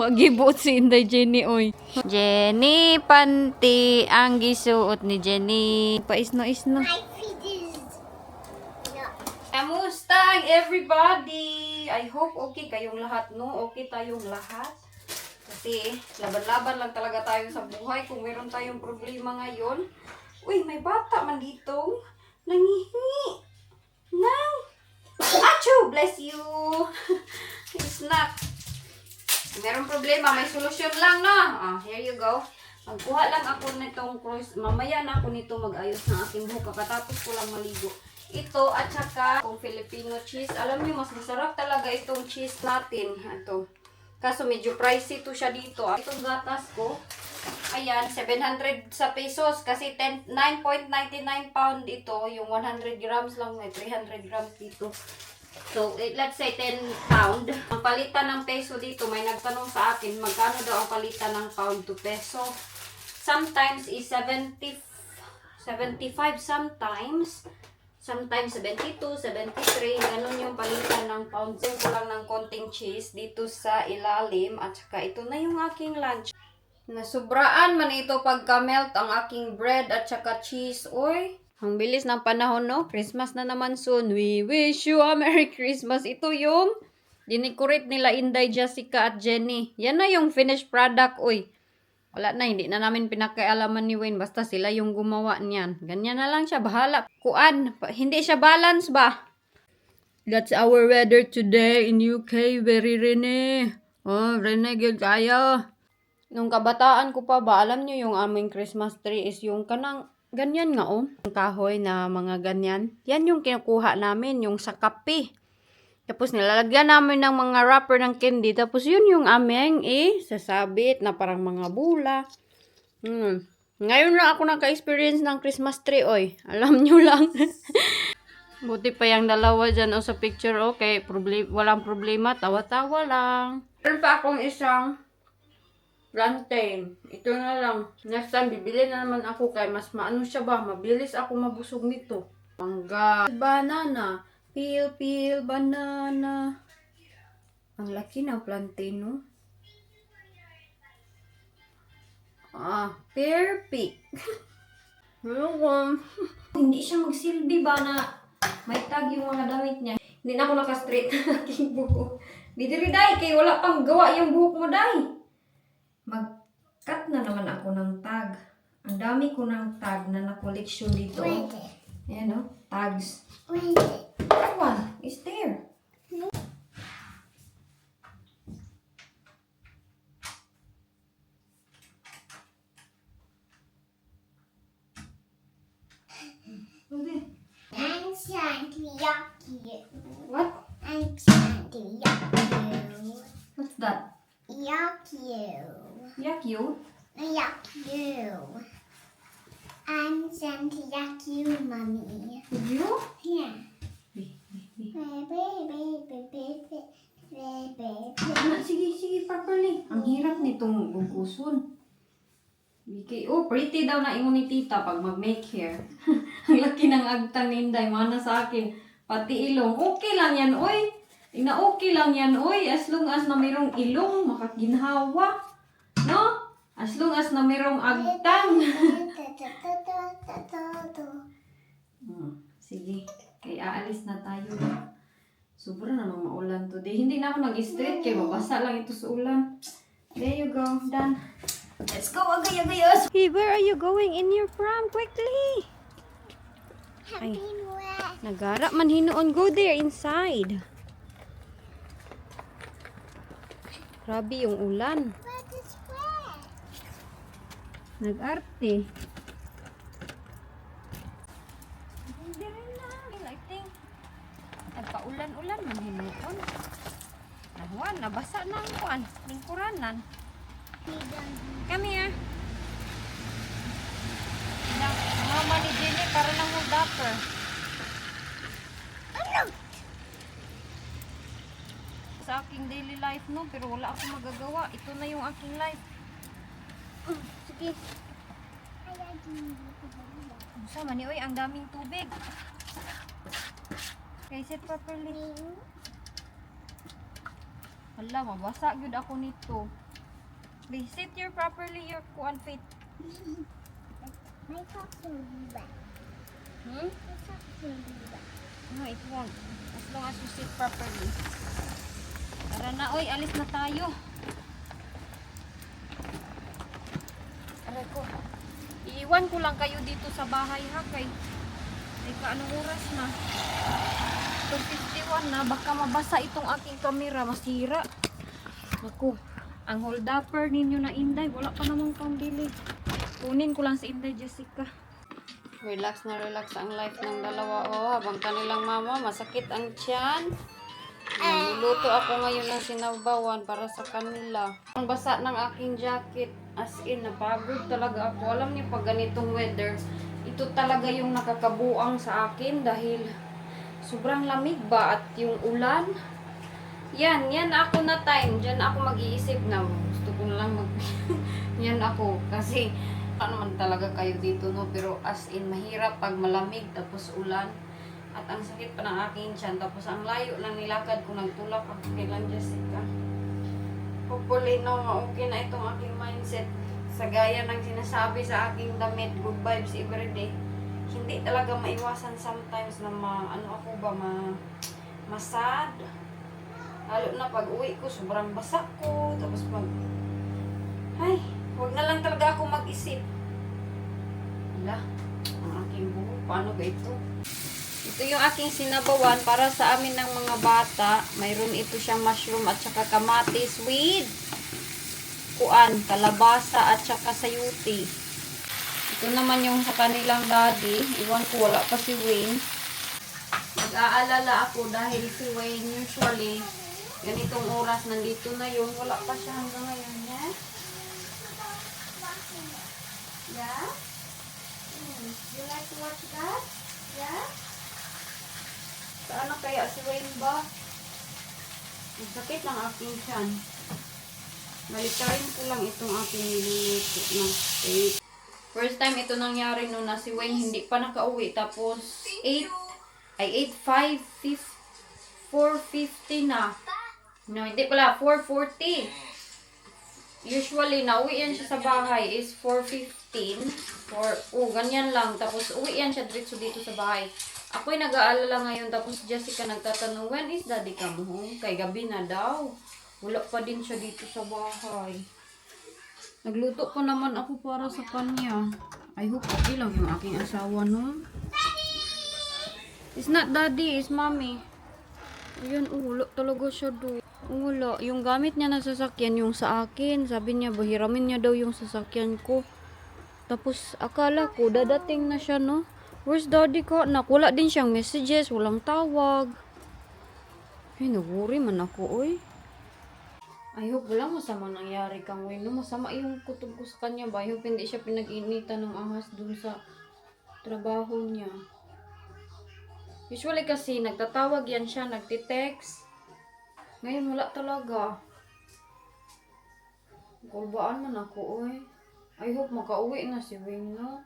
Wagibot si Inday Jenny, oy. Jenny, panty ang gisuot ni Jenny. Paisno-isno. Kamusta ang everybody? I hope okay kayong lahat, no? Okay tayong lahat. Kasi laban-laban lang talaga tayo sa buhay. Kung meron tayong problema ngayon. Uy, may bata man dito. Nangihingi. Nang. Achoo! Bless you. Snack. Meron problema, may solusyon lang, no? Here you go. Magkuha lang ako nitong cruise. Mamaya na ako nito mag-ayos ng aking buhok. Kakatapos ko lang maligo. Ito at saka kung Filipino cheese. Alam niyo, mas masarap talaga itong cheese natin. Ito. Kaso medyo pricey to siya dito. Itong gatas ko, ayan, 700 sa pesos. Kasi 9.99 pound ito. Yung 100 grams lang, may 300 grams dito. So, let's say 10 pound. Ang palitan ng peso dito, may nagtanong sa akin, magkano daw ang palitan ng pound to peso. Sometimes is 75 sometimes. Sometimes 72, 73, ganun yung palitan ng pound. Same ko lang ng konting cheese dito sa ilalim. At saka ito na yung aking lunch. Nasubraan man ito pagka-melt ang aking bread at saka cheese. Oy, ang bilis ng panahon, no? Christmas na naman soon. We wish you a Merry Christmas. Ito yung dinecorate nila Inday, Jessica at Jenny. Yan na yung finished product, oy. Wala na, hindi na namin pinakaialaman ni Wayne. Basta sila yung gumawa niyan. Ganyan na lang siya, bahala. Kuan, hindi siya balance ba? That's our weather today in UK. Very rainy. Oh, rainy good kayo. Nung kabataan ko pa ba, alam nyo yung aming Christmas tree is yung kanang ganyan nga, oh. Yung kahoy na mga ganyan. Yan yung kinukuha namin, yung sa kape. Tapos nilalagyan namin ng mga wrapper ng candy. Tapos yun yung aming sasabit na parang mga bula. Ngayon lang ako naka-experience ng Christmas tree, oy. Alam nyo lang. Buti pa yung dalawa dyan sa picture, okay. Walang problema, tawa-tawa lang. Meron pa akong isang plantain. Ito na lang. Next time, bibili na naman ako kay mas maano siya ba? Mabilis ako mabusog nito. Mangga. Banana. Peel, banana. Ang laki ng plantain, no? Pear pick. Hindi siya magsilbi ba na may tag yung mga damit niya. Hindi na ako naka-straight na aking buhok. Didiri, day, kay wala pang gawa yung buhok mo, day. Mag-cut na naman ako ng tag. Ang dami ko ng tag na na-collection dito. Ayan, no? Tags. That one is there. What? What's that? Yakyu? I'm sent to you, Mommy. You? Yeah. Sige, properly. Ang hirap nitong bukuson. Pretty daw na ingon ni tita pag mag-make hair. Ang laki ng agtang ni Inday, mana sa akin. Pati ilong. Okay lang yan, oy. Okay lang yan, oy. As long as na mayroong ilong, makaginhawa. No? As long as na mayroong agtang. Sige. Kaya aalis na tayo. Sobra namang maulan today. Hindi na ako nag-straight kaya mabasa lang ito sa ulan. There you go. Done. Let's go, agay-agayos! Hey, where are you going in your pram? Quickly! Ay, nagara man hinuon. Go there, inside. Grabe yung ulan. Nag-arte. Hindi rin lang. I think, nagpa-ulan-ulan man hinuon. Nahuan, nabasa na ang kuan. Lingkuranan. Come here. Mama ni Jenny para lang mo dapper. Sa aking daily life, no? Pero wala akong magagawa. Ito na yung aking life. Sige. Sama ni, oy, ang daming tubig. Okay, sit properly. Hala, mabasa yun ako nito. Ashley, sit here properly, your kuan feet. My socks will be wet. Hmm? My socks will be wet. No, it won't. As long as you sit properly. Tara na, oy, alis na tayo. Aray ko. Iiwan ko lang kayo dito sa bahay ha, kay anong oras na? 2:51 na, baka mabasa itong aking camera, masira. Naku, ang hold upper ninyo na Inday, wala pa namang pambili. Kunin ko lang si Inday Jessica. Relax na relax ang life ng dalawa. Oh, habang kanilang mama, masakit ang tiyan. Niluluto ako ngayon ng sinabawan para sa kanila. Ang basa ng aking jacket, as in, napagod talaga ako. Alam niyo, pag ganitong weather, ito talaga yung nakakabuang sa akin dahil sobrang lamig ba at yung ulan. Yan ako na time. Diyan ako mag-iisip na gusto ko na lang yan ako. Kasi, ano man talaga kayo dito, no? Pero as in, mahirap pag malamig tapos ulan. At ang sakit pa ng aking tiyan. Tapos ang layo lang nilakad ko, nagtulak ako kay lang Jessica. Hopefully, no, okay na itong aking mindset. Sa gaya ng sinasabi sa aking damit, good vibes everyday. Hindi talaga maiwasan sometimes na masad. Lalo na pag uwi ko, sobrang basa ko. Tapos huwag na lang talaga ako mag-isip. Wala, ang aking buhok, paano ba ito? Ito yung aking sinabawan para sa amin ng mga bata. Mayroon ito siyang mushroom at saka kamatis with kalabasa at saka sayuti. Ito naman yung sa kanilang daddy. Iwan ko, wala pa si Wayne. Nag-aalala ako dahil si Wayne usually ganitong oras nandito na yun. Wala pa siya hanggang ngayon. Yeah? Yeah? You like to watch that? Yeah? Saan na kaya si Wayne ba? Ang sakit lang aking tiyan. Balitarin ko lang itong aking niluluto ng steak. First time ito nangyari no na si Wayne hindi pa nakauwi. Tapos 4:50 na. No, hindi pala. 4:40. Usually, nauwi yan siya sa bahay is 4:15. Ganyan lang. Tapos, uwi yan siya dito sa bahay. Ako'y nag-aalala ngayon. Tapos, Jessica nagtatanong, when is daddy come home? Kay gabi na daw. Wala pa din siya dito sa bahay. Nagluto pa naman ako para sa kanya. I hope okay lang yung aking asawa, no? It's not daddy, it's mommy. Ayan, wala talaga siya do. Wala. Yung gamit niya na sasakyan, yung sa akin. Sabi niya, bahiramin niya daw yung sasakyan ko. Tapos, akala ko, dadating na siya, no? Where's daddy ko? Wala din siyang messages, walang tawag. Ay, nagworry man ako, oy. I hope walang masama nangyari kang Wayne, no? Masama yung kutob ko sa kanya ba? I hope hindi siya pinag-initan ng ahas dun sa trabaho niya. Usually kasi, nagtatawag yan siya, nagtitext. Ngayon, wala talaga. Kulbaan man ako, oy. I hope makauwi na si Wayne, no?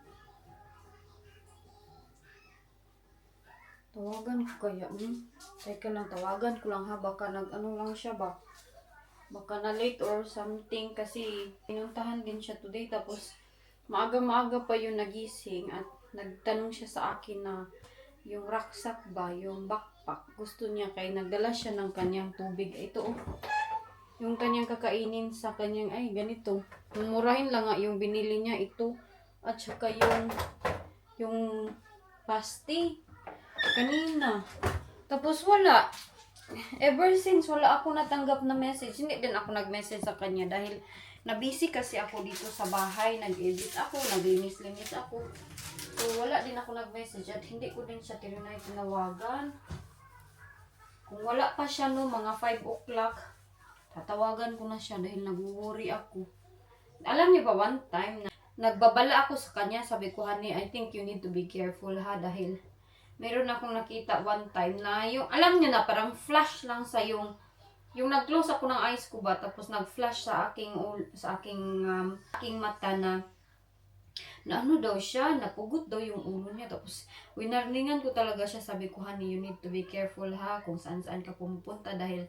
Tawagan ko kaya, Teka lang, tawagan ko lang ha. Baka nag-ano lang siya ba? Baka na late or something kasi pinuntahan din siya today. Tapos, maaga-maaga pa yung nagising at nagtanong siya sa akin na yung rucksack ba, yung backpack, gusto niya kaya nagdala siya ng kanyang tubig. Ito yung kanyang kakainin sa kanyang, ganito. Mumurahin lang nga yung binili niya ito. At saka yung pasty. Kanina. Tapos wala. Ever since wala ako natanggap na message, hindi din ako nag-message sa kanya dahil na-busy kasi ako dito sa bahay. Nag-edit ako, naglinis-linis ako. So, wala din ako nag-message at hindi ko din siya tinawagan. Kung wala pa siya no, mga 5 o'clock, tatawagan ko na siya dahil nag-worry ako. Alam niyo ba, one time, nagbabala ako sa kanya, sabi ko, honey, I think you need to be careful ha, dahil meron akong nakita one time na yung, alam niyo na, parang flash lang sa yung nag-close ako ng eyes ko ba, tapos nag-flash sa aking mata na ano daw siya, napugot daw yung ulo niya. Tapos, winarningan ko talaga siya. Sabi ko, honey, you need to be careful ha, kung saan-saan ka pumupunta dahil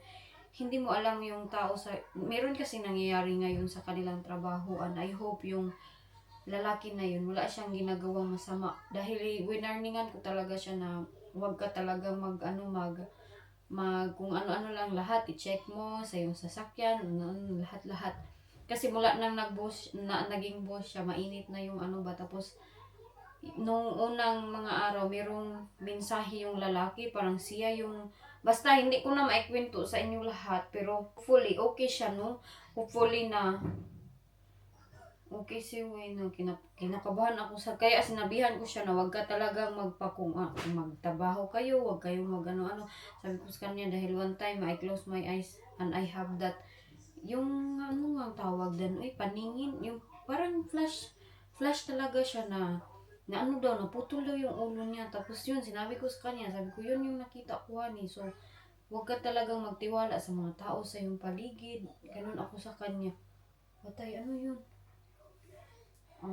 hindi mo alam yung tao sa, meron kasi nangyayari ngayon sa kanilang trabahoan. I hope yung lalaki na yun, wala siyang ginagawang masama. Dahil winarningan ko talaga siya na huwag ka talaga kung ano-ano lang lahat, i-check mo sa yung sasakyan, lahat-lahat. Kasi mula nang naging boss siya, mainit na yung ano ba, tapos nung unang mga araw, merong mensahe yung lalaki, parang siya yung, basta hindi ko na maikwento sa inyo lahat, pero hopefully, okay siya, no? Hopefully na, okay si Wayne, no? Kinakabahan ako sa, kaya sinabihan ko siya na wag ka talagang magtrabaho kayo, wag kayong mag-ano-ano. Sabi ko sa kanya, dahil one time, I close my eyes and I have that, yung ano ang tawag doon, paningin, yung parang flash talaga siya na ano daw, naputol daw yung ulo niya. Tapos yun, sinabi ko sa kanya, sabi ko, yun yung nakita ko, honey. So, huwag ka talagang magtiwala sa mga tao sa iyong paligid. Ganun ako sa kanya. Patay, ano yun?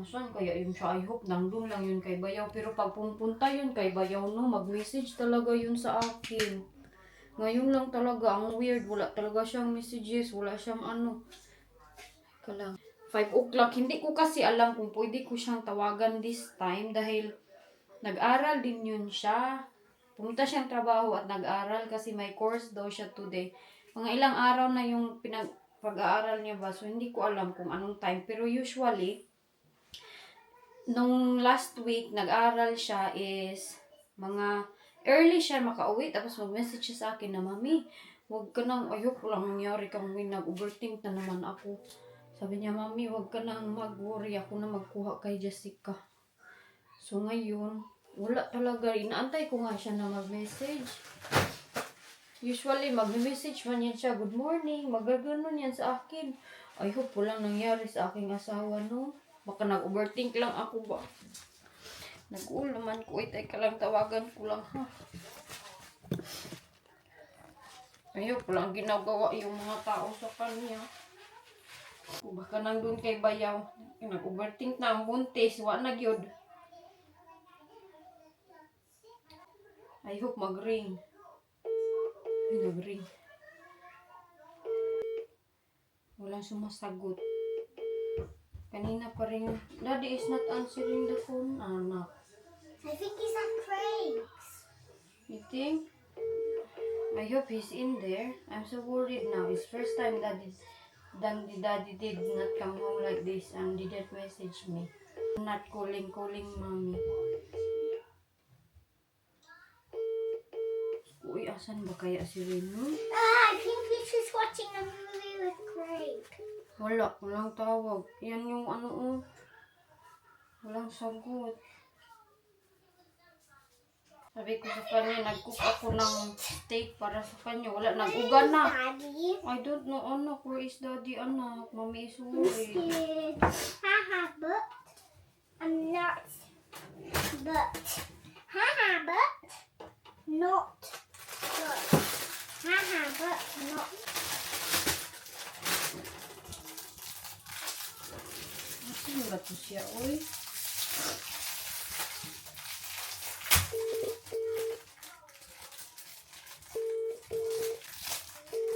Saan kaya yun siya? I hope nandun lang yun kay Bayaw. Pero pag pumunta yun kay Bayaw, no, mag-message talaga yun sa akin. Ngayon lang talaga, ang weird. Wala talaga siyang messages. Wala siyang ano. Kalang 5 o'clock. Hindi ko kasi alam kung pwede ko siyang tawagan this time dahil nag-aral din yun siya. Pumunta siyang trabaho at nag-aral kasi may course daw siya today. Mga ilang araw na yung pag-aaral niya ba. So, hindi ko alam kung anong time. Pero usually, nung last week, nag-aral siya is mga early siya makauwi. Tapos mag-message siya sa akin na, Mami, huwag ka nang, ayoko lang nangyari kang nag-overthink na naman ako. Sabi niya, Mami, huwag ka nang mag-worry. Ako na magkuha kay Jessica. So, ngayon, wala talaga. Inaantay ko nga siya na mag-message. Usually, mag-message man yan siya, good morning, magaganon yan sa akin. I hope walang nangyari sa aking asawa, no? Baka nag-overthink lang ako ba? Nag-uul naman ko. Teka lang, tawagan ko lang, ha? Ayoko lang ginagawa yung mga tao sa kanya. Baka nandun kay Bayaw. Nag-overthink na ang buntis. Wa na gyud. I hope mag-ring. Ay, nag-ring. Walang sumasagot. Kanina pa rin. Daddy is not answering the phone, anak. I think he's at Craig's. You think? I hope he's in there. I'm so worried now. It's first time Daddy did not come home like this and didn't message me. I'm not calling mommy. Uy, asan ba kaya si Reno? I think he's just watching a movie with Craig. Walang tawag. Yan yung ano, walang sagot. Sabi ko sa kanya, nag-cook ako ng steak para sa kanya. Wala, nag-uga na. Daddy. I don't know, anak. Where is daddy, anak? Mommy is worried. Haha, but I'm not. But. Haha, but not. But. Haha, but not. Sino ba to siya, uy?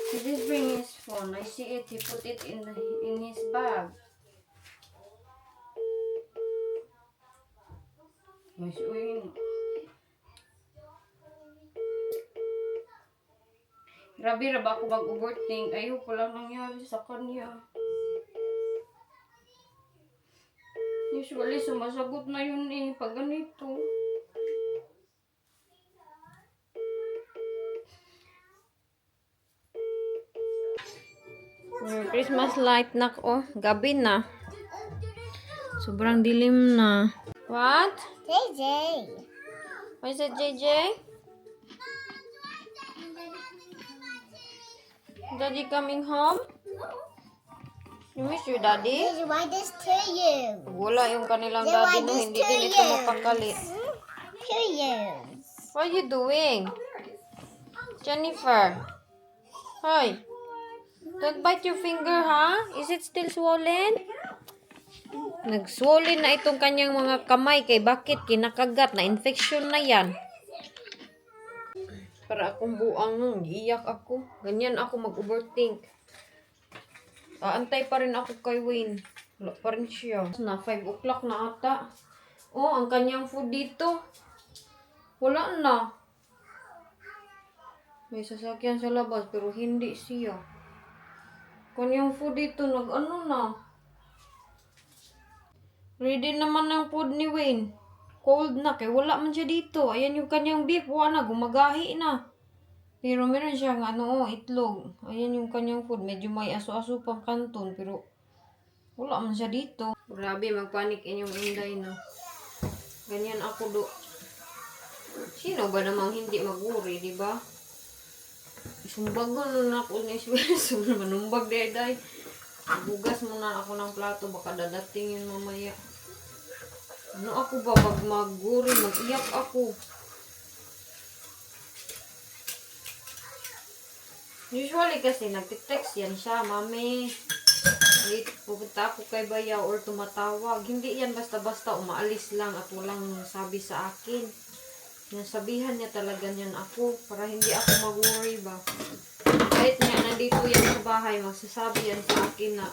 He did bring his phone. I see it. He put it in his bag. Mas, uy. Grabe ra ba ako mag-overthink? Ayoko lang nangyari sa kanya. Usually, sumasagot na yun pag ganito. Yung Christmas light na gabi na. Sobrang dilim na. What? JJ. What is it, JJ? Daddy coming home? You miss your daddy? JJ, why this to you? Wala yung kanilang Then daddy why no, this hindi to din ito you? mapakali. To you. What are you doing? Jennifer? Hoy. Don't bite your finger, ha? Is it still swollen? Nag-swollen na itong kanyang mga kamay kay bakit kinakagat na infection na yan. Para akong buang, iyak ako. Ganyan ako mag-overthink. Aantay pa rin ako kay Wayne. Wala pa rin siya. Na 5 o'clock na ata. Oh, ang kanyang food dito. Wala na. May sasakyan sa labas pero hindi siya. Kanyang food dito nag-ano na. Ready naman ang food ni Wayne. Cold na kay wala man siya dito. Ayan yung kanyang beef. Wala na. Gumagahi na. Pero meron siyang itlog. Ayan yung kanyang food. Medyo may aso-aso pang kanton. Pero wala man siya dito. Grabe, magpanik inyong inday na. Ganyan ako do. Sino ba namang hindi maguri, di ba? Isumbagon na ako ni Espresso. Manumbag day. Bugas muna ako ng plato. Baka dadating yun mamaya. Ano ako ba? Pag maguri, mag-iyak ako. Usually kasi nagtitext yan siya, Mami. Wait, pupunta ako kay Bayaw or tumatawag. Hindi yan basta-basta umaalis lang at walang sabi sa akin. Nasabihan niya talaga niyan ako para hindi ako mag-worry ba. Kahit nga nandito yan sa bahay, magsasabi yan sa akin na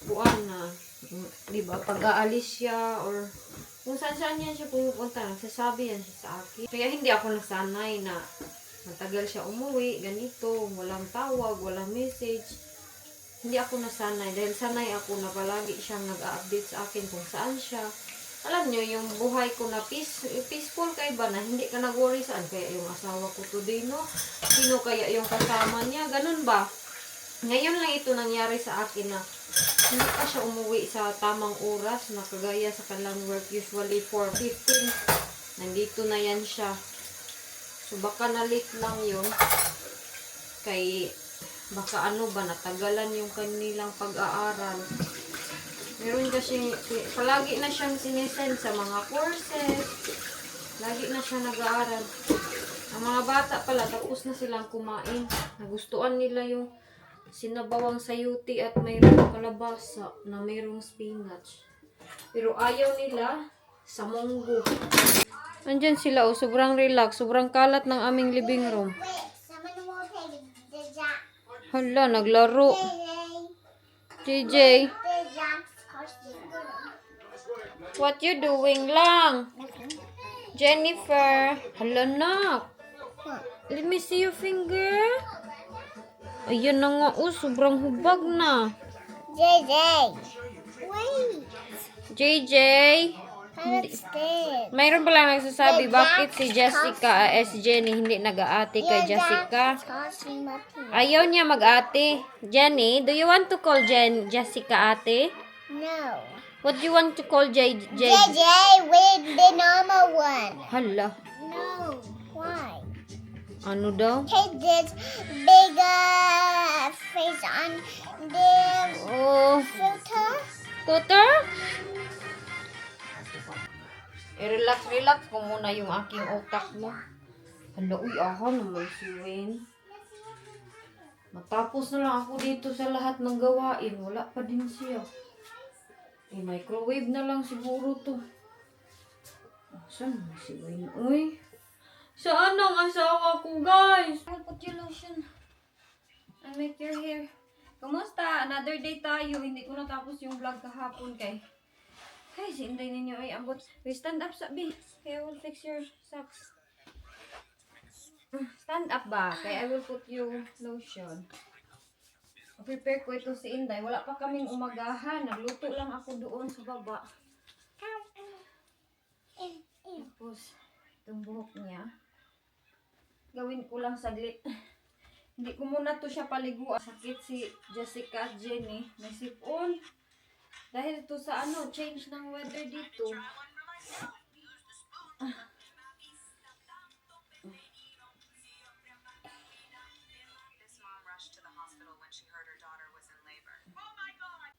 buwan na, di ba, pag-aalis siya or kung saan-saan yan siya pumupunta, nagsasabi yan siya sa akin. Kaya hindi ako nasanay na matagal siya umuwi, ganito, walang tawag, walang message. Hindi ako nasanay dahil sanay ako na palagi siyang nag-update sa akin kung saan siya. Alam nyo, yung buhay ko na peaceful kay ba na hindi ka nag-worry saan kaya yung asawa ko today, no? Sino kaya yung kasama niya? Ganun ba? Ngayon lang ito nangyari sa akin na hindi pa siya umuwi sa tamang oras na kagaya sa kanilang work usually 4:15. Nandito na yan siya. So baka na-late lang yun. Kay baka natagalan yung kanilang pag-aaral. Meron kasi, palagi na siyang sinesend sa mga courses. Lagi na siya nag-aaral. Ang mga bata pala, tapos na silang kumain. Nagustuhan nila yung sinabawang sayuti at mayroong kalabasa na mayroong spinach. Pero ayaw nila sa munggo. Nandyan sila, sobrang relax, sobrang kalat ng aming living room. Wait, someone will take the Jack. Hala, naglaro. JJ, The Jack's costume. what you doing lang? Jennifer, hala na. Let me see your finger. Ayan na nga, sobrang hubag na. JJ. Wait. JJ, That's good. mayroon palang nagsasabi bakit si Jessica, si Jenny hindi nag-aati kay Jessica. Ayaw niya mag-ate. Jenny, do you want to call Jessica ate? No. What do you want to call JJ? JJ with the normal one. Hala, No. Why? ano daw? Take this bigger face on the Oh, filter. Scooter? Relax ko muna yung aking utak mo. Hala, uy, aha naman si Wayne. Matapos na lang ako dito sa lahat ng gawain. Wala pa din siya. Microwave na lang siguro to. Saan na si Wayne? Uy, saan ang asawa ko, guys? I'll put your lotion. I'll make your hair. Kumusta? Another day tayo. Hindi ko natapos yung vlog kahapon kay. Guys, hinday ninyo ay abot. We stand up, sabi. Kaya I will fix your socks. Stand up ba? Kaya I will put you lotion. Prepare ko ito si Inday. Wala pa kaming umagahan. Nagluto lang ako doon sa baba. Tapos, itong buhok niya. Gawin ko lang saglit. Hindi ko muna to siya paliguan. Sakit si Jessica at Jenny. May sipon. Dahil ito sa change ng weather dito.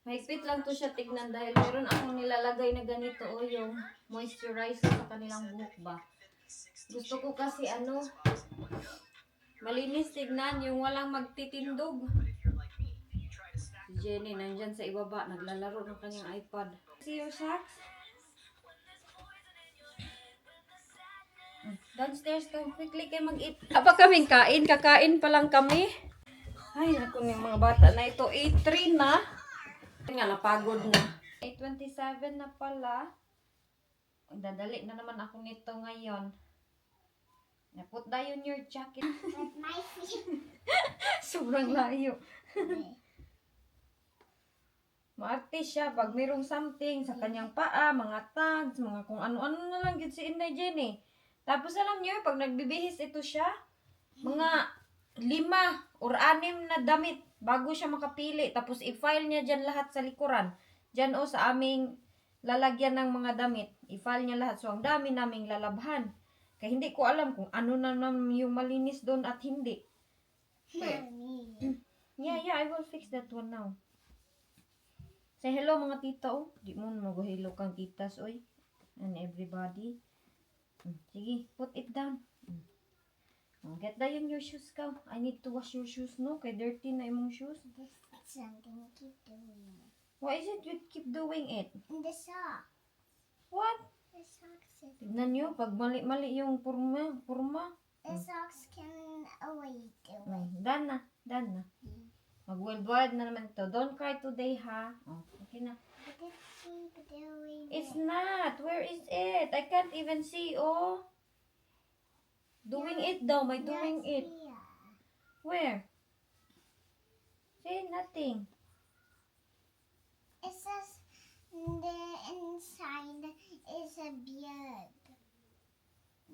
Mahigpit lang to siya tignan dahil meron akong nilalagay na ganito yung moisturizer sa kanilang buhok ba. Gusto ko kasi malinis tignan yung walang magtitindog. Si Jenny nandyan sa ibaba naglalaro ng kanyang iPad. See your socks? Downstairs ka, quickly kayo mag-eat. Apa kaming kain? Kakain pa lang kami. Ay, naku yung mga bata na ito. 8:03 na. Nga, napagod na. 8:27 na pala. Dadali na naman ako nito ngayon. Put down your jacket. But my feet. Sobrang layo. Maarte siya pag mayroong something sa kanyang paa, mga tags, mga kung ano-ano na lang yun si Inday Jenny. Tapos alam niyo, pag nagbibihis ito siya, mga 5 or 6 na damit bago siya makapili. Tapos i-file niya dyan lahat sa likuran. Dyan o sa aming lalagyan ng mga damit. I-file niya lahat. So ang dami naming lalabhan. Kaya hindi ko alam kung ano na naman yung malinis doon at hindi. Mommy. Yeah, I will fix that one now. Say hello mga tita, oh. Di mo mag-hello kang titas, oy. And everybody. Sige, put it down. Get down your shoes, ka. I need to wash your shoes, no? Kay dirty na imong shoes. So I'm gonna keep doing it. Why is it you keep doing it? And the sock. What? The socks. Tignan nyo, pag mali-mali yung purma. The socks can away do it. Done na. Mag-worldwide na naman to. Don't cry today, ha? Oh, okay na. But it keep doing It's it. not. Where is it? I can't even see, oh. Doing it daw. May doing That's it. here. Where? Say nothing. It says the inside is a beard.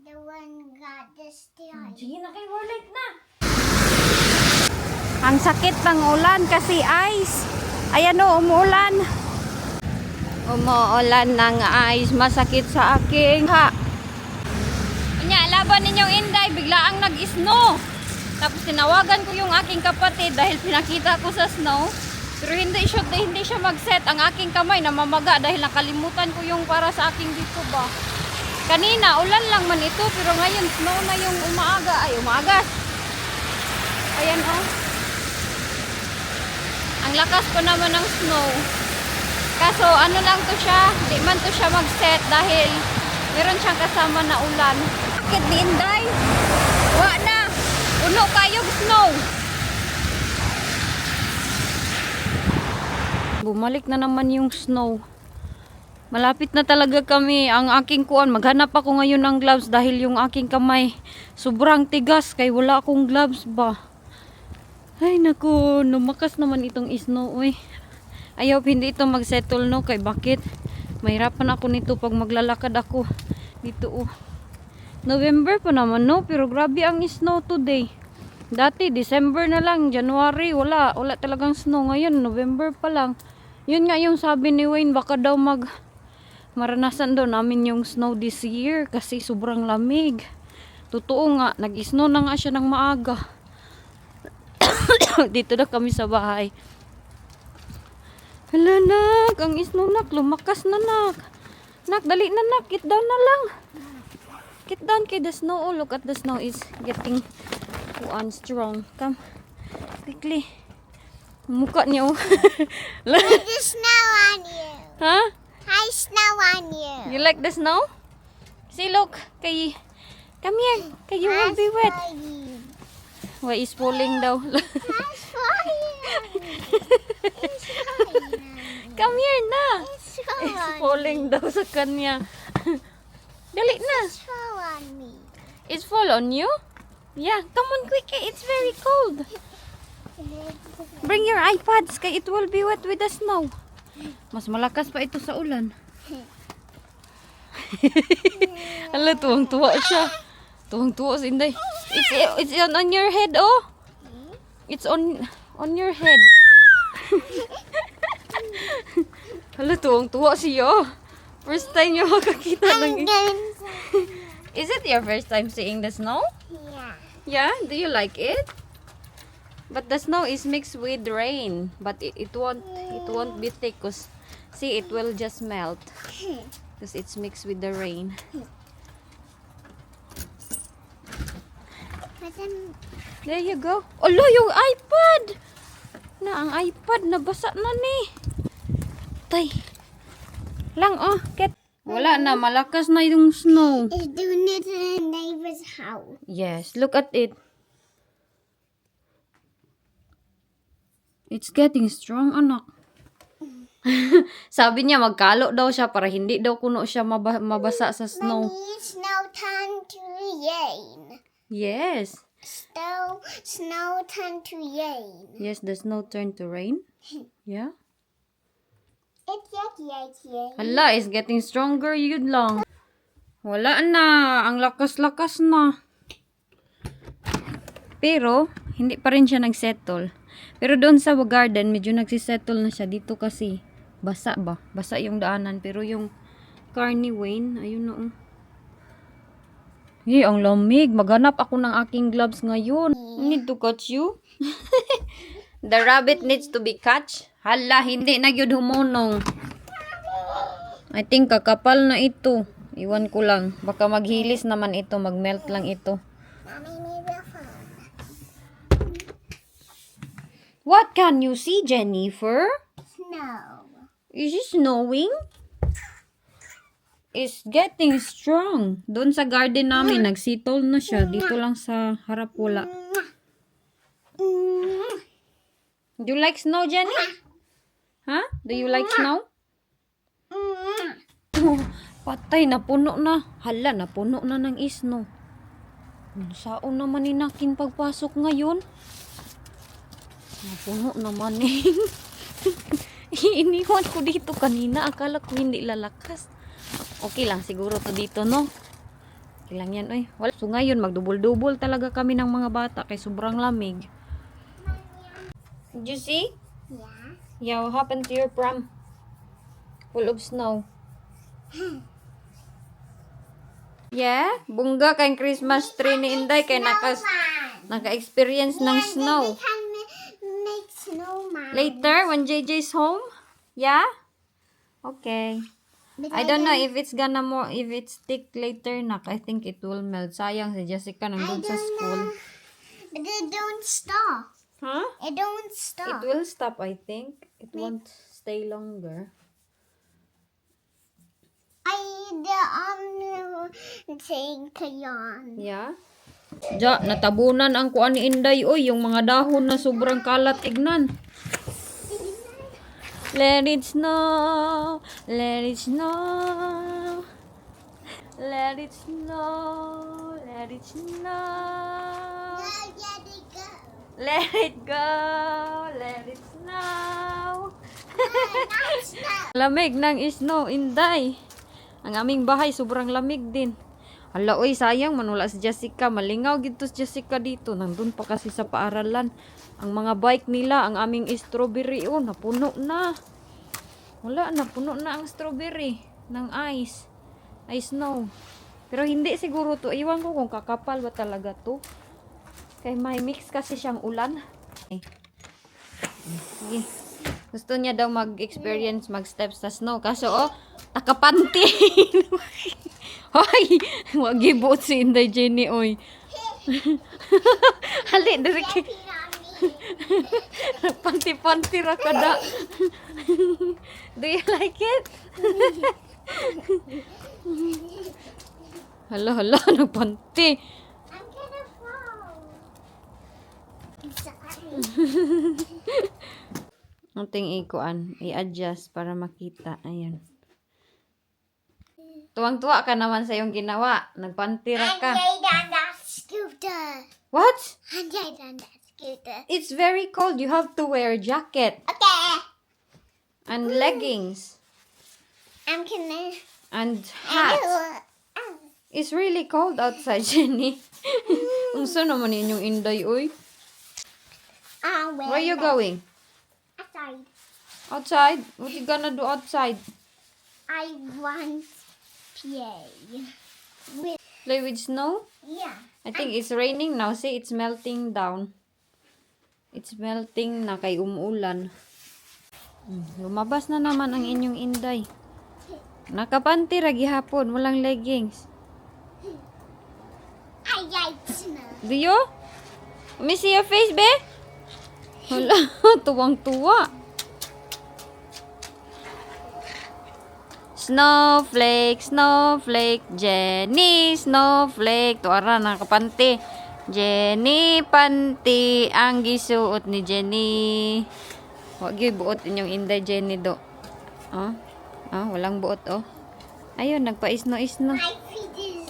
The one got the steering. Sige na kay Warlight na. Ang sakit ng ulan kasi ice. Ayan o, umuulan. Umuulan ng ice. Masakit sa aking ha. Anya, laban ninyong Inday. Bigla ang nag-snow. Tapos tinawagan ko yung aking kapatid dahil pinakita ko sa snow. Pero hindi siya mag-set. Ang aking kamay namamaga dahil nakalimutan ko yung para sa aking dito ba. Kanina, ulan lang man ito. Pero ngayon, snow na yung umaaga. Ay, umaagas. Ayan o. Ang lakas po naman ng snow. Kaso ano lang to siya, di man to siya mag-set dahil meron siyang kasama na ulan. Bakit di Inday? Wa na. Puno kayong snow. Bumalik na naman yung snow. Malapit na talaga kami. Ang aking kuwan, maghanap ako ngayon ng gloves dahil yung aking kamay sobrang tigas kay wala akong gloves ba. Ay naku, lumakas naman itong snow, uy. Ayaw hindi ito mag-settle no, kay bakit? Mahirapan ako nito pag maglalakad ako. Dito oh. November pa naman no, pero grabe ang snow today. Dati December na lang, January wala talagang snow. Ngayon November pa lang. Yun nga yung sabi ni Wayne, baka daw maranasan daw namin yung snow this year kasi sobrang lamig. Totoo nga, nag-snow na nga siya ng maaga. Dito na kami sa bahay. Hala nak, ang snow nak, lumakas na nak. Nak, dali na nak, get down na lang. Get down kay the snow. Oh, look at the snow is getting strong. Come, quickly. Mukha niya oh. Put the snow on you. Ha? Hi, snow on you. You like the snow? See, look, kay, come here, kay you will be wet. Why is falling daw? It's for you. It's for you. Come here na. It's for It's on falling daw sa kanya. Dali na. It's for on me. It's fall on you? Yeah, come on quick. It's very cold. Bring your iPads kay it will be wet with the snow. Mas malakas pa ito sa ulan. Hala, tuwang-tuwa siya. Tuwang-tuwa si Inday. It's on your head, oh. It's on your head. Hala, tuwang-tuwa siya. First time niya makakita ng... Is it your first time seeing the snow? Yeah. Yeah? Do you like it? But the snow is mixed with rain. But it won't be thick because see, it will just melt. Because it's mixed with the rain. But then, There you go. Olo, yung iPad! Na, ang iPad, nabasa na ni. Tay. Lang, oh. Get. Wala na, malakas na yung snow. It's doing it in the neighbor's house. Yes, look at it. It's getting strong, anak. Sabi niya, magkalo daw siya para hindi daw kuno siya mabasa sa snow. Mommy, snow turn to rain. Yes. Snow turn to rain. Yes, the snow turned to rain. Yeah. It's yay. Hala, it's getting stronger, yun lang. Wala na, ang lakas-lakas na. Pero, hindi pa rin siya nagsettle. Pero doon sa garden, medyo nagsisettle na siya. Dito kasi, basa ba? Basa yung daanan. Pero yung Carney Wayne, ayun na. Ang lamig. Maghanap ako ng aking gloves ngayon. I need to catch you. The rabbit needs to be catch. Hala, hindi na yun humunong. I think kakapal na ito. Iwan ko lang. Baka maghilis naman ito. Magmelt lang ito. Mommy needs a phone. What can you see, Jennifer? Snow. Is it snowing? It's getting strong. Doon sa garden namin, nagsitol na siya. Dito lang sa harap wala. Do you like snow, Jenny? Huh? Do you like snow? Oh, patay, napuno na. Hala, napuno na ng snow. Saan naman ni nakin pagpasok ngayon? Napuno naman eh. Iniwan ko dito kanina. Akala ko hindi lalakas. Okay lang siguro to dito, no? Okay lang yan, oy. So ngayon, magdubol-dubol talaga kami ng mga bata kay sobrang lamig. Did you see? Yeah. Yeah, what happened to your pram? Full of snow. Yeah, bungga kay Christmas tree ni Inday kay naka-experience ng snow. We can make snowman. Later, when JJ's home? Yeah? Okay. I don't know if it's gonna if it's thick later, nak. I think it will melt. Sayang si Jessica nandun sa school. But it don't stop. Huh? It don't It stop. will stop, I think. It won't stay longer. Take yon. Yeah? Ja, natabunan ang kuan ni Inday. Oy, yung mga dahon na sobrang kalat, ignan. Let it snow, let it snow, let it snow, let it snow, let it go, let it snow. Lamig ng snow, Inday. Ang aming bahay, sobrang lamig din. Hala, oy, sayang, manula si Jessica. Malingaw gito si Jessica dito. Nandun pa kasi sa paaralan. Ang mga bike nila, ang aming strawberry, oh, napuno na. Wala, napuno na ang strawberry ng ice. Ice snow. Pero hindi siguro to. Iwan ko kung kakapal ba talaga to. Kaya may mix kasi siyang ulan. Sige. Gusto niya daw mag-experience, mag-step sa snow. Kaso, oh, nakapanty. Hoy, wag gibot si Inday Jenny, oy. Hali, direk. Panty-panty ra kada. Do you like it? Hala, nagpanty. I'm gonna fall. Sorry. Ating ikuan, i-adjust para makita. Ayan. Tuwang-tuwa ka naman sa iyong ginawa. Nagpanty ra ka. I'm on that scooter. What? I'm on that scooter. It's very cold. You have to wear a jacket Okay. and leggings I'm gonna. and hat. It's really cold outside, Jenny. Unsa naman inyong Inday, oy? Where you going? Outside. Outside? What you gonna do outside? I want play. Play with snow? Yeah. I think it's raining now. See, it's melting down. It's melting na kay umuulan. Lumabas na naman ang inyong Inday. Nakapanty ra gihapon, walang leggings. I like snow. Do you? Let me see your face, be? Hala, tuwang-tuwa. Snowflake, snowflake, Jenny, snowflake. Tuara na kapanti. Jenny, panty, ang gisuot ni Jenny. Wag yung buot inyong inday, Jenny, do. Oh, walang buot, oh. Ayun, nagpa-isno-isno. My feet is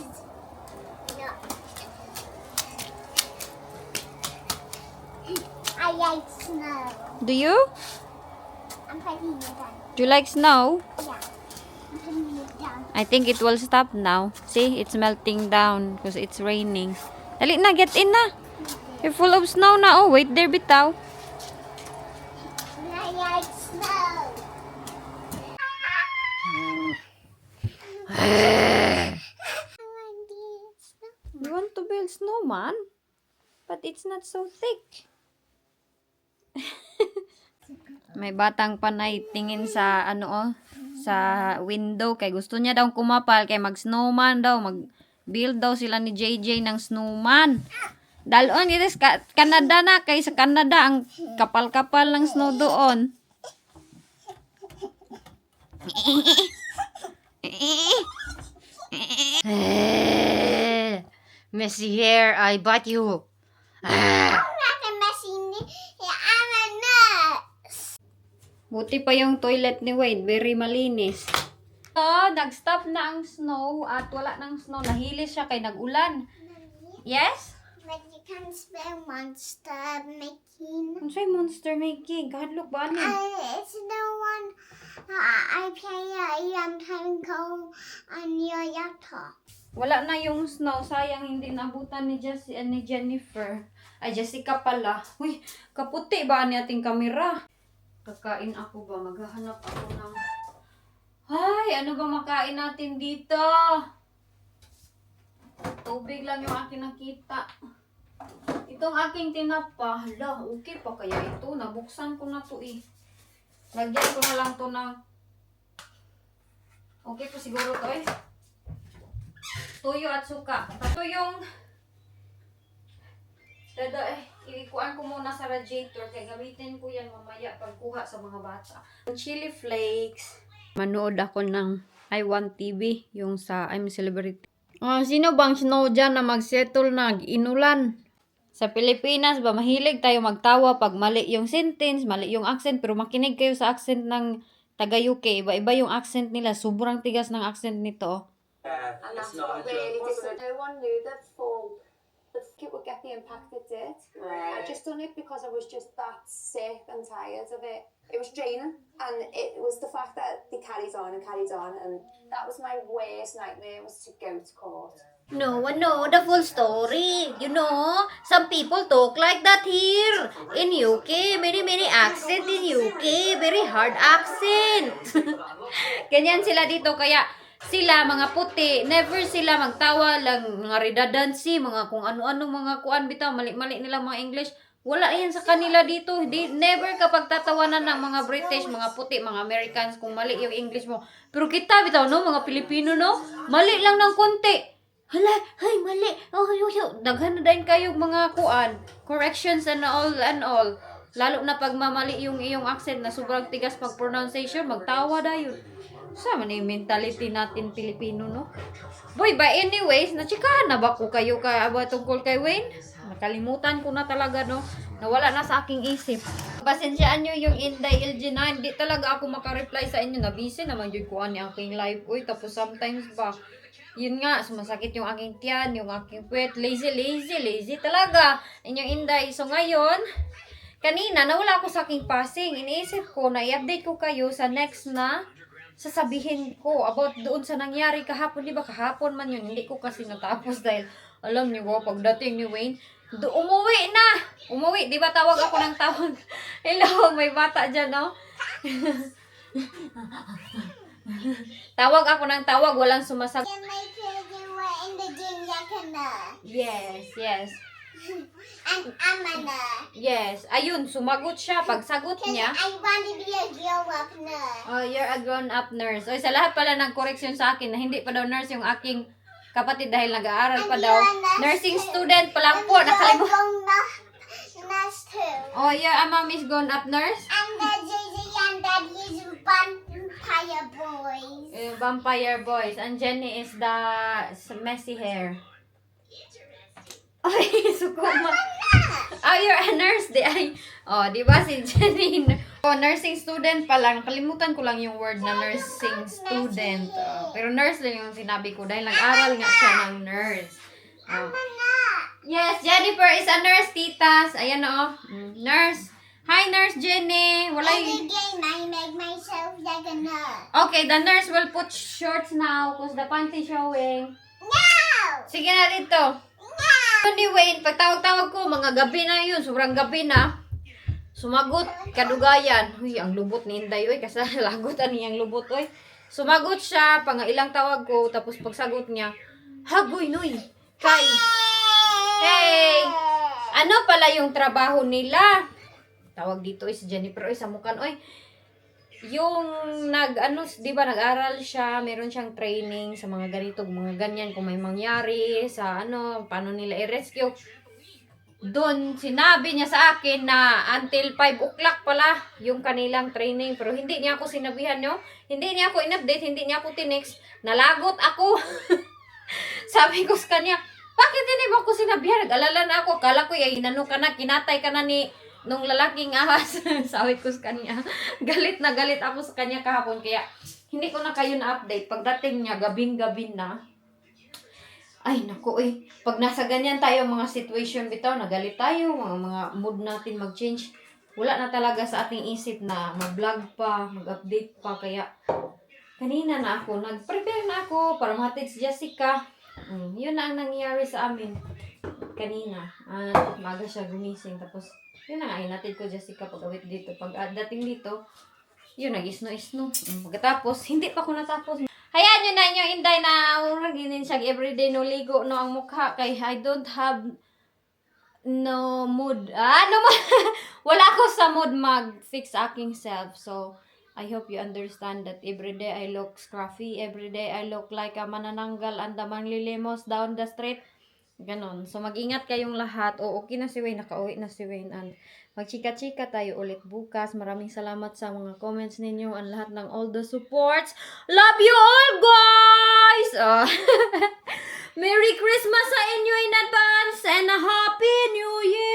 no. I like snow. Do you? I'm putting it down. Do you like snow? Yeah. I'm putting it down. I think it will stop now. See, it's melting down because it's raining. Dali na, get in na. You're full of snow na. Oh, wait there, bitaw. I like snow. I want this snow. You want to build snowman? But it's not so thick. May batang panay tingin sa sa window kay gusto niya daw kumapal kay mag-snowman daw, mag-build daw sila ni JJ ng snowman. Dalon ito sa Canada na kay sa Canada ang kapal-kapal ng snow doon. Messy hair, I bite you. I'm not a machine. I'm a nurse. Buti pa yung toilet ni Wade, very malinis. So, nag-stop na ang snow at wala nang snow. Nahilis siya kay nag-ulan. Yes? But you can spell monster making. Ano sa'yo monster making? Kahadlok ba ano? It's the one I play tango on your laptop. Wala na yung snow. Sayang hindi nabutan ni Jennifer. Ay, Jessica pala. Uy, kaputi ba ni ating kamera? Kakain ako ba? Maghahanap ako ng... Ay, ano ba makain natin dito? Tubig lang yung aking nakita. Itong aking tinapa. Hala, okay pa kaya ito? Nabuksan ko na to eh. Lagyan ko na lang to ng... Okay po siguro to eh. Tuyo at suka. Ito yung... Ikuan ko muna sa radiator kaya gamitin ko yan mamaya pagkuha sa mga bata. Chili flakes. Manood ako ng I Want TV, yung sa I'm Celebrity. Sino bang snow dyan na mag-settle na inulan? Sa Pilipinas ba, mahilig tayo magtawa pag mali yung sentence, mali yung accent, pero makinig kayo sa accent ng taga-UK. Iba-iba yung accent nila. Sobrang tigas ng accent nito. And that's what really different. No one knew that fall. It would get the impact it did. I just done it because I was just that sick and tired of it. It was draining, and it was the fact that they carried on, and that was my worst nightmare, was to go to court. No one know the full story. You know, some people talk like that here. In UK, many accent in UK. Very hard accent. Ganyan sila dito, kaya sila, mga puti, never sila magtawa lang, mga redundancy, mga kung ano-ano, mga kuan bitaw, mali-mali nila mga English. Wala yan sa kanila dito. Never kapag tatawanan ng mga British, mga puti, mga Americans, kung mali yung English mo. Pero kita bitaw, no, mga Pilipino, no, mali lang ng konti. Hala, hay, mali. Daghan na din kayo mga kuan, corrections and all. Lalo na pag mamali yung iyong accent na sobrang tigas pag pronunciation, magtawa da yun. Sa man yung mentality natin Pilipino, no? Boy, but anyways, nachikahan na ba ko kayo tungkol kay Wayne? Nakalimutan ko na talaga, no? Nawala na sa aking isip. Pasensyaan nyo yung Inday LG9. Hindi talaga ako makareply sa inyo. Nabisi naman yung kuhan ni aking live. Uy, tapos sometimes ba, yun nga, sumasakit yung aking tiyan, yung aking puwet. Lazy talaga. Inyong Inday. So ngayon, kanina, nawala ako sa aking passing. Iniisip ko na i-update ko kayo sa next na sasabihin ko about doon sa nangyari kahapon. Di ba kahapon man yun? Hindi ko kasi natapos dahil alam niyo ba, pagdating ni Wayne, umuwi na! Umuwi, di ba tawag ako ng tawag? Hello, may bata dyan, no? Tawag ako ng tawag, walang sumasagot. And my children were in the gym yakana. Yes. And I'm a nurse. Yes. Ayun, sumagot siya. Pagsagot niya, I want to be a grown-up nurse. oh, you're a grown-up nurse. O, sa lahat pala ng correction sa akin na hindi pa daw nurse yung aking kapatid dahil nag-aaral pa daw. Nursing student pa lang po. Nakalimutan. Grown-up nurse too. Oh, you're a mommy's grown-up nurse? And the JJ and Daddy is one vampire boys. Vampire boys. And Jenny is the messy hair. Ay, sukuma. Oh, you're a nurse, di ay. Oh, di ba si Jenny? Oh, nursing student pa lang. Kalimutan ko lang yung word na nursing student. Oh, pero nurse lang yung sinabi ko dahil nag-aral nga siya ng nurse. Oh. Yes, Jennifer is a nurse, titas. Ayan oh. Nurse. Hi, Nurse Jenny. Wala Every game I make myself like a nurse. Okay, the nurse will put shorts now because the panty showing. No! Sige na dito. Anyway, pagtawag-tawag ko, mga gabi na yun. Sobrang gabi na. Sumagot, kadugayan. Uy, ang lubot ni Inday, uy. Kasi lagutan niya ang lubot, uy. Sumagot siya, ilang tawag ko. Tapos pagsagot niya, hagoy, noy. Kay. Hey! Ano pala yung trabaho nila? Tawag dito is Jennifer, uy, sa mukan, uy. Yung di ba, nag-aral siya, meron siyang training sa mga ganito, mga ganyan, kung may mangyari, sa paano nila i-rescue. Doon, sinabi niya sa akin na until 5 o'clock pala yung kanilang training, pero hindi niya ako sinabihan, no? Hindi niya ako in-update, hindi niya ako tinext, nalagot ako. Sabi ko sa kanya, bakit hindi ba ako sinabihan? Nag-alala na ako, kala ko, inano ka na, kinatay ka na ni nung lalaking ahas. Sabi ko sa kanya, galit na galit ako sa kanya kahapon, kaya hindi ko na kayo na-update. Pagdating niya, gabing-gabi na. Ay, naku, pag nasa ganyan tayo, mga situation bitaw, nagalit tayo, mga mood natin mag-change. Wala na talaga sa ating isip na mag-vlog pa, mag-update pa, kaya kanina na ako, nag-prepare na ako para mahatid si Jessica. Yun na ang nangyari sa amin kanina. Maga siya gumising, tapos yun na nga, hinatid ko Jessica pag-awit dito. Pag dating dito, yun, nag-isno-isno. Pagkatapos, hindi pa ako natapos. Hayaan nyo na inyo, Inday, na uraginin siya everyday no ligo no ang mukha. Kay I don't have no mood. Wala ako sa mood mag-fix aking self. So, I hope you understand that everyday I look scruffy. Everyday I look like a manananggal and the manglilimos down the street. Ganon. So, mag-ingat kayong lahat. O, okay na si Wayne. Nakauwi na si Wayne. And magchika-chika tayo ulit bukas. Maraming salamat sa mga comments ninyo and lahat ng all the supports. Love you all, guys! Merry Christmas sa inyo in advance and a Happy New Year!